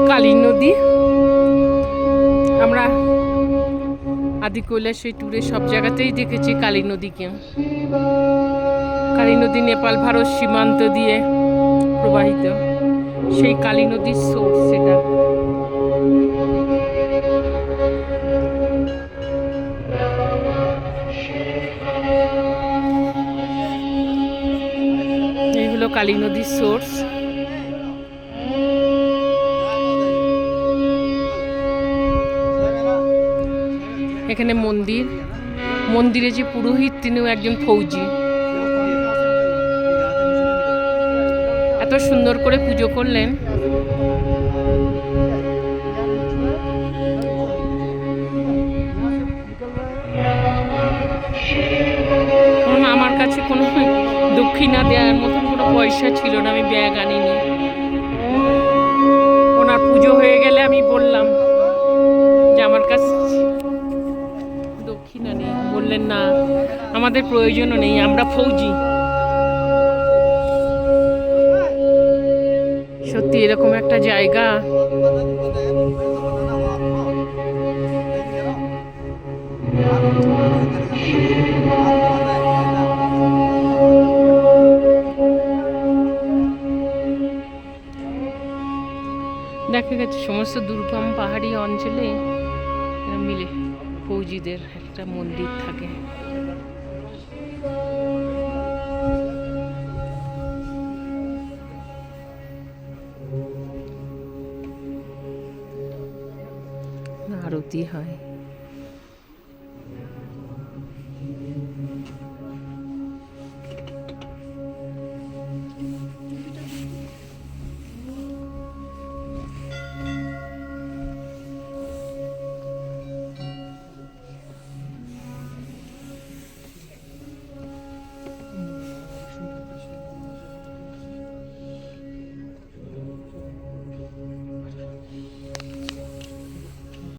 কালী নদী। আমরা আদি কৈলাসের ট্যুরে সব জায়গাতেই দেখেছি কালী নদীকে। কালী নদী নেপাল ভারত সীমান্ত দিয়ে প্রবাহিত, সেই কালী নদীর সোর্স সেটা। এই হলো কালী নদীর সোর্স। এখানে মন্দির, মন্দিরে যে পুরোহিত তিনিও একজন ফৌজি। এত সুন্দর করে পুজো করলেন। আমার কাছে কোনো দক্ষিণা দেওয়ার মতন কোনো পয়সা ছিল না, আমি ব্যাগ আনিনি। ওনার পুজো হয়ে গেলে আমি বললাম যে আমার কাছে দক্ষিণা নেই। বললেন না, আমাদের প্রয়োজনও নেই, আমরা ফৌজি। সত্যি এরকম একটা জায়গা দেখা গেছে সমস্ত দুর্গম পাহাড়ি অঞ্চলে মিলে ফৌজিদের একটা মন্দির থাকে। আরতি হয়।